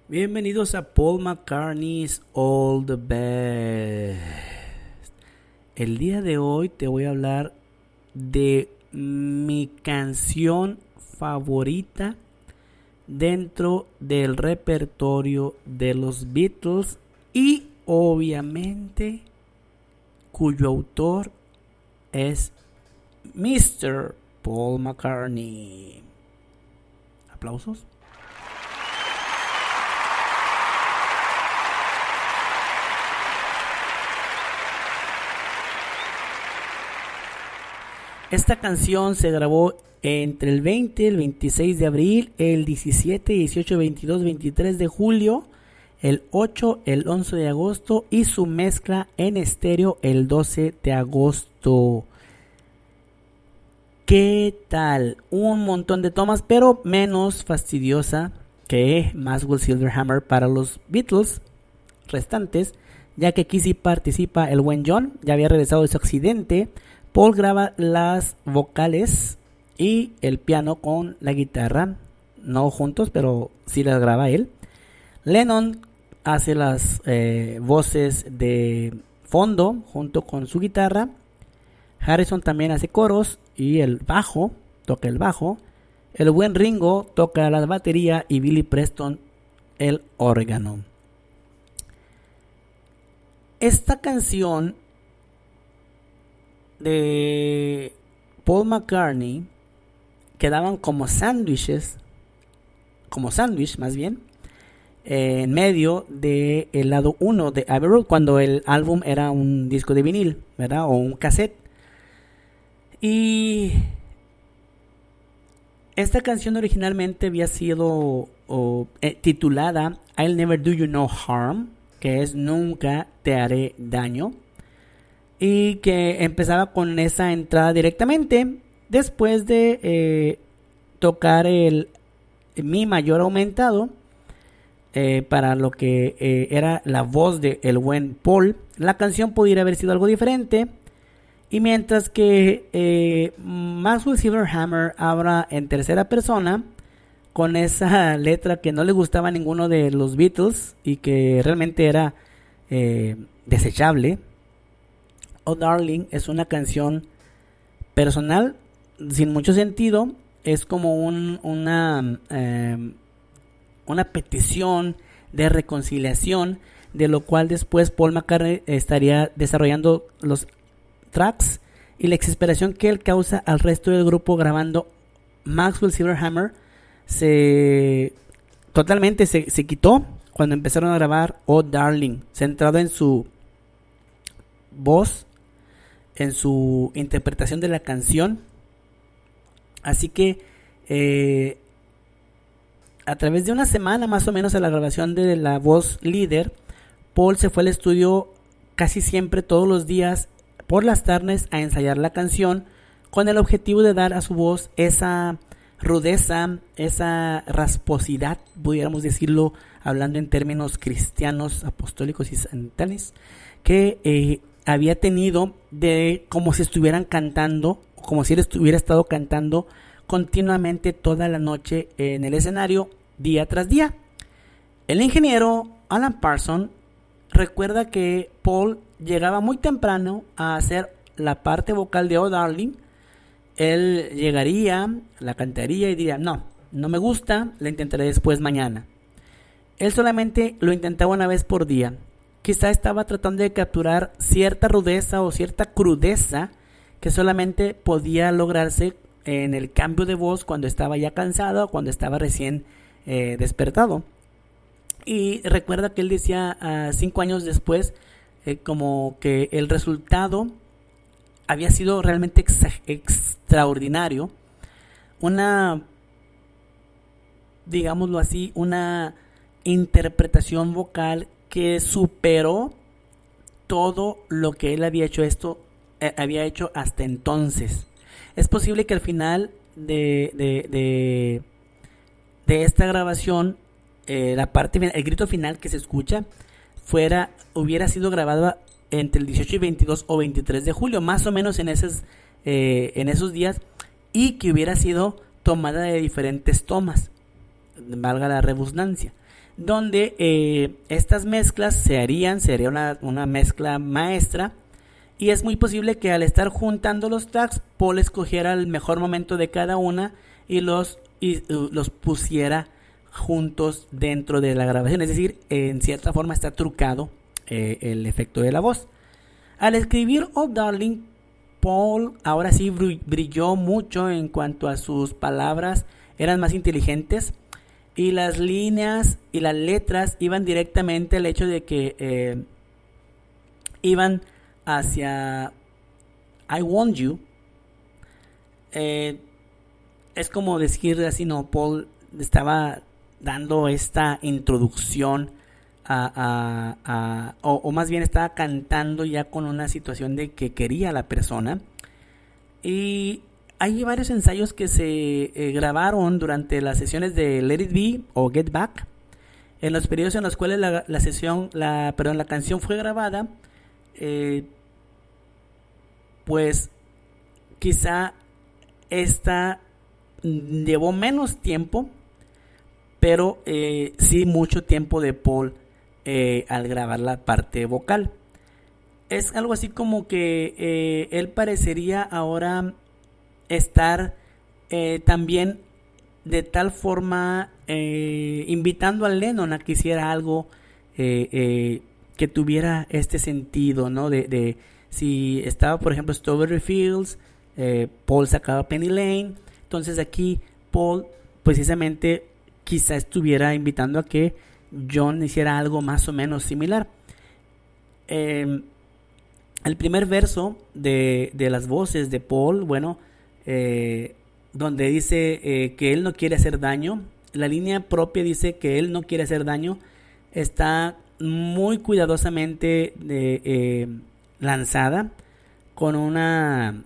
Bienvenidos a Paul McCartney's All the Best. El día de hoy te voy a hablar de mi canción favorita dentro del repertorio de los Beatles y obviamente cuyo autor es Mr. Paul McCartney. ¿Aplausos? Esta canción se grabó entre el 20, el 26 de abril, el 17, 18, 22, 23 de julio, el 8, el 11 de agosto y su mezcla en estéreo el 12 de agosto. ¿Qué tal? Un montón de tomas, pero menos fastidiosa que Maxwell Silverhammer para los Beatles restantes, ya que aquí sí participa el buen John, ya había regresado de su accidente. Paul graba las vocales y el piano con la guitarra, no juntos, pero sí las graba él. Lennon hace las voces de fondo junto con su guitarra. Harrison también hace coros y el bajo, toca el bajo. El buen Ringo toca la batería y Billy Preston el órgano. Esta canción de Paul McCartney quedaban como sándwich más bien, en medio del lado 1 de Abbey Road, cuando el álbum era un disco de vinil, ¿verdad? O un cassette. Y esta canción originalmente había sido titulada I'll Never Do You No Harm, que es Nunca Te Haré Daño, y que empezaba con esa entrada directamente después de tocar el mi mayor aumentado para lo que era la voz de el buen Paul. La canción pudiera haber sido algo diferente, y mientras que Maxwell Silverhammer habla en tercera persona con esa letra que no le gustaba a ninguno de los Beatles y que realmente era desechable. Oh Darling es una canción personal, sin mucho sentido. Es como una petición de reconciliación, de lo cual después Paul McCartney estaría desarrollando los tracks y la exasperación que él causa al resto del grupo grabando. Maxwell Silverhammer totalmente se quitó cuando empezaron a grabar Oh Darling, centrado en su voz, en su interpretación de la canción. Así que a través de una semana más o menos a la grabación de la voz líder, Paul se fue al estudio casi siempre todos los días por las tardes a ensayar la canción, con el objetivo de dar a su voz esa rudeza, esa rasposidad, pudiéramos decirlo hablando en términos cristianos, apostólicos y santanes, que había tenido, de como si estuvieran cantando, como si él hubiera estado cantando continuamente toda la noche en el escenario, día tras día. El ingeniero Alan Parsons recuerda que Paul llegaba muy temprano a hacer la parte vocal de Oh Darling. Él llegaría, la cantaría y diría, no me gusta, la intentaré después mañana. Él solamente lo intentaba una vez por día. Quizá estaba tratando de capturar cierta rudeza o cierta crudeza que solamente podía lograrse en el cambio de voz cuando estaba ya cansado o cuando estaba recién despertado. Y recuerda que él decía 5 años después como que el resultado había sido realmente extraordinario. Digámoslo así, una interpretación vocal que superó todo lo que él había hecho hasta entonces. Es posible que al final de esta grabación, la parte final, el grito final que se escucha, hubiera sido grabado entre el 18 y 22 o 23 de julio, más o menos en esos días, y que hubiera sido tomada de diferentes tomas, valga la redundancia. donde estas mezclas sería una mezcla maestra, y es muy posible que al estar juntando los tracks, Paul escogiera el mejor momento de cada una y los pusiera juntos dentro de la grabación. Es decir, en cierta forma está trucado el efecto de la voz. Al escribir Oh Darling, Paul ahora sí brilló mucho en cuanto a sus palabras, eran más inteligentes, y las líneas y las letras iban directamente al hecho de que iban hacia I Want You. Es como decir así, no, Paul estaba dando esta introducción o más bien estaba cantando ya con una situación de que quería a la persona. Y hay varios ensayos que se grabaron durante las sesiones de Let It Be o Get Back, en los periodos en los cuales la canción fue grabada. Pues quizá esta llevó menos tiempo, pero sí mucho tiempo de Paul al grabar la parte vocal. Es algo así como que él parecería ahora estar también de tal forma invitando a Lennon a que hiciera algo que tuviera este sentido, ¿no? De si estaba, por ejemplo, Strawberry Fields, Paul sacaba Penny Lane. Entonces aquí Paul precisamente quizá estuviera invitando a que John hiciera algo más o menos similar. El primer verso de las voces de Paul, bueno, donde dice que él no quiere hacer daño, la línea propia dice que él no quiere hacer daño, está muy cuidadosamente lanzada, con una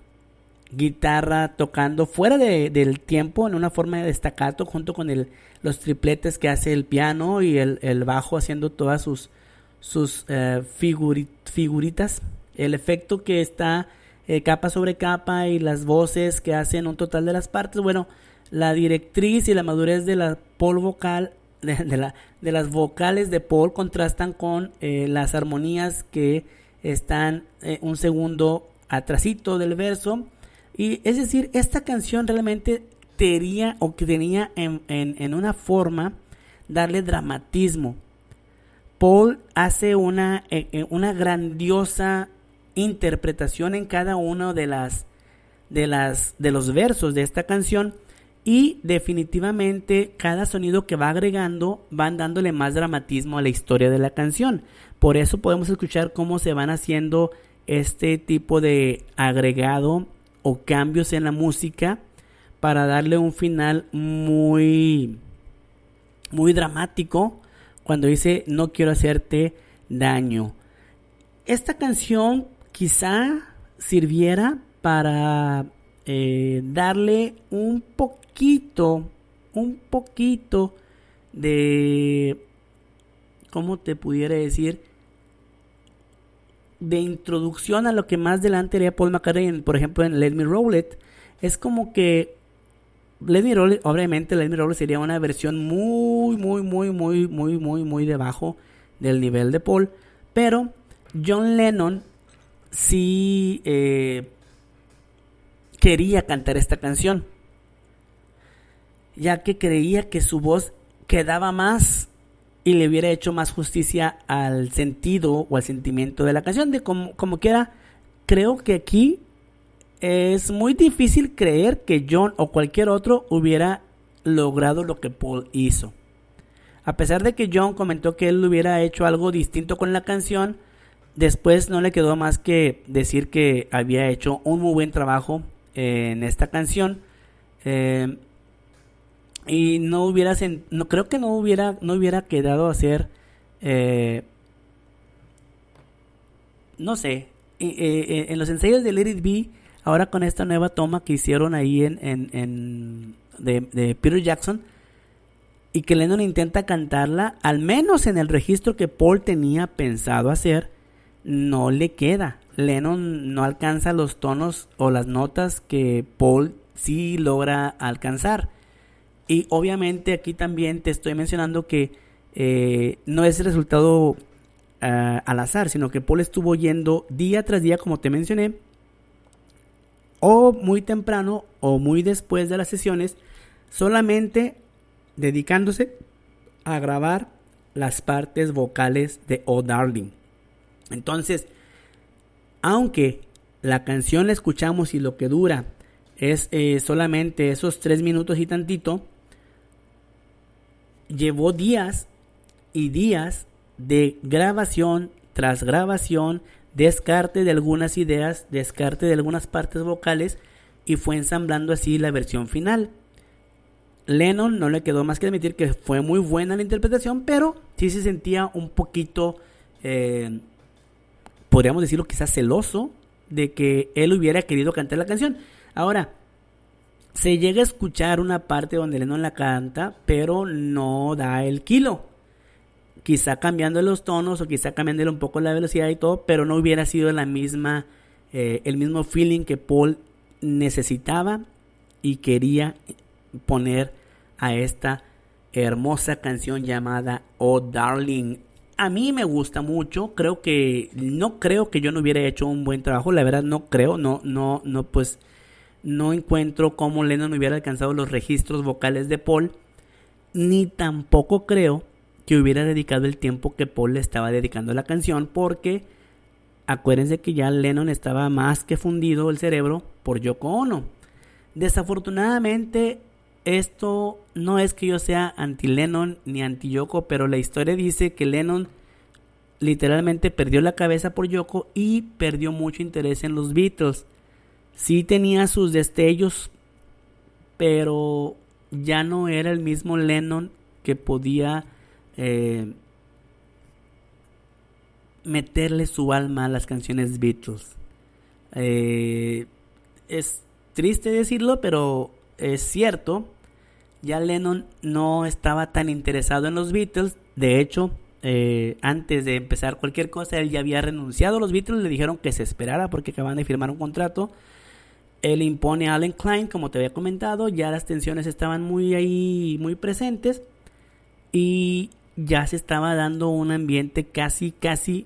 guitarra tocando fuera del tiempo en una forma de staccato, junto con los tripletes que hace el piano y el bajo haciendo todas sus figuritas, el efecto que está capa sobre capa, y las voces que hacen un total de las partes. Bueno, la directriz y la madurez de la Paul vocal, de las vocales de Paul, contrastan con las armonías que están un segundo atrasito del verso. Y es decir, esta canción realmente tenía en una forma darle dramatismo. Paul hace una grandiosa interpretación en cada uno de los versos de esta canción, y definitivamente cada sonido que va agregando van dándole más dramatismo a la historia de la canción. Por eso podemos escuchar cómo se van haciendo este tipo de agregado o cambios en la música para darle un final muy, muy dramático cuando dice no quiero hacerte daño. Esta canción quizá sirviera para darle un poquito de, ¿cómo te pudiera decir?, de introducción a lo que más adelante haría Paul McCartney, por ejemplo en Let Me Roll It. Es como que Let Me Roll It, obviamente Let Me Roll It sería una versión muy debajo del nivel de Paul, pero John Lennon sí quería cantar esta canción, ya que creía que su voz quedaba más y le hubiera hecho más justicia al sentido o al sentimiento de la canción. De como quiera, creo que aquí es muy difícil creer que John o cualquier otro hubiera logrado lo que Paul hizo. A pesar de que John comentó que él hubiera hecho algo distinto con la canción, después no le quedó más que decir que había hecho un muy buen trabajo en esta canción. Y creo que no hubiera quedado a hacer, no sé, en los ensayos de Let It Be, ahora con esta nueva toma que hicieron ahí de Peter Jackson, y que Lennon intenta cantarla, al menos en el registro que Paul tenía pensado hacer, no le queda. Lennon no alcanza los tonos o las notas que Paul sí logra alcanzar. Y obviamente aquí también te estoy mencionando que no es el resultado al azar, sino que Paul estuvo yendo día tras día, como te mencioné, o muy temprano o muy después de las sesiones, solamente dedicándose a grabar las partes vocales de Oh Darling. Entonces, aunque la canción la escuchamos y lo que dura es solamente esos 3 minutos y tantito, llevó días y días de grabación tras grabación, descarte de algunas ideas, descarte de algunas partes vocales, y fue ensamblando así la versión final. Lennon no le quedó más que admitir que fue muy buena la interpretación, pero sí se sentía un poquito, podríamos decirlo quizás celoso, de que él hubiera querido cantar la canción. Ahora, se llega a escuchar una parte donde Lennon la canta, pero no da el kilo. Quizá cambiando los tonos o quizá cambiándole un poco la velocidad y todo, pero no hubiera sido la misma, el mismo feeling que Paul necesitaba y quería poner a esta hermosa canción llamada Oh Darling. A mí me gusta mucho, no creo que yo no hubiera hecho un buen trabajo, la verdad no creo, pues no encuentro cómo Lennon hubiera alcanzado los registros vocales de Paul, ni tampoco creo que hubiera dedicado el tiempo que Paul le estaba dedicando a la canción, porque acuérdense que ya Lennon estaba más que fundido el cerebro por Yoko Ono. Desafortunadamente, esto no es que yo sea anti Lennon ni anti Yoko, pero la historia dice que Lennon literalmente perdió la cabeza por Yoko y perdió mucho interés en los Beatles. Sí tenía sus destellos, pero ya no era el mismo Lennon que podía meterle su alma a las canciones Beatles. Es triste decirlo, pero es cierto. Ya Lennon no estaba tan interesado en los Beatles. De hecho, antes de empezar cualquier cosa, él ya había renunciado a los Beatles. Le dijeron que se esperara porque acaban de firmar un contrato. Él impone a Allen Klein, como te había comentado. Ya las tensiones estaban muy presentes, y ya se estaba dando un ambiente casi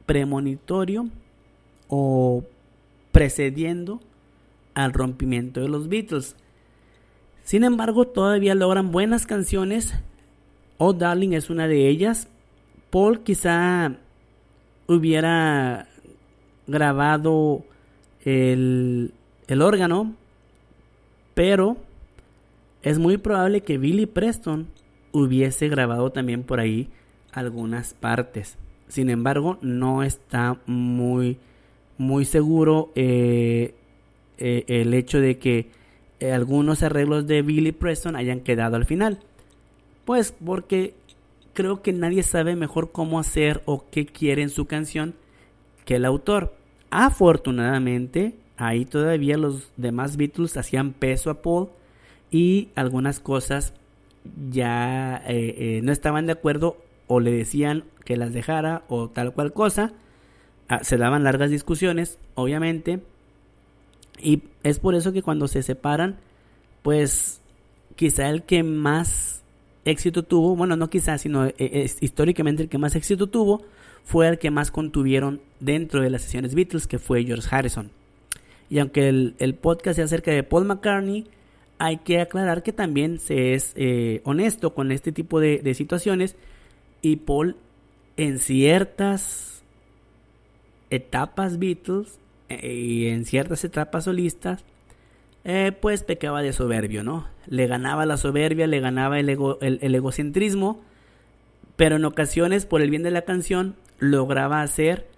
premonitorio o precediendo al rompimiento de los Beatles. Sin embargo, todavía logran buenas canciones. Oh Darling es una de ellas. Paul quizá hubiera grabado el órgano, pero es muy probable que Billy Preston hubiese grabado también por ahí algunas partes. Sin embargo, no está muy seguro el hecho de que algunos arreglos de Billy Preston hayan quedado al final, pues porque creo que nadie sabe mejor cómo hacer o qué quiere en su canción que el autor. Afortunadamente, ahí todavía los demás Beatles hacían peso a Paul, y algunas cosas ya no estaban de acuerdo, o le decían que las dejara o tal cual cosa. Se daban largas discusiones, obviamente, y es por eso que cuando se separan, pues quizá el que más éxito tuvo, bueno, no quizá, sino históricamente el que más éxito tuvo, fue el que más contuvieron dentro de las sesiones Beatles, que fue George Harrison. Y aunque el podcast sea acerca de Paul McCartney, hay que aclarar que también se es honesto con este tipo de situaciones, y Paul en ciertas etapas Beatles y en ciertas etapas solistas, pues pecaba de soberbio, ¿no? Le ganaba la soberbia, le ganaba el egocentrismo, pero en ocasiones, por el bien de la canción, lograba hacer,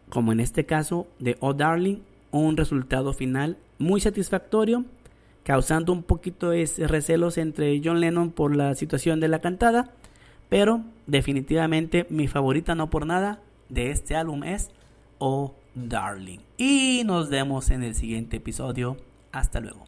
como en este caso de Oh Darling, un resultado final muy satisfactorio, causando un poquito de recelos entre John Lennon por la situación de la cantada, pero definitivamente mi favorita, no por nada, de este álbum es Oh Darling. Y nos vemos en el siguiente episodio. Hasta luego.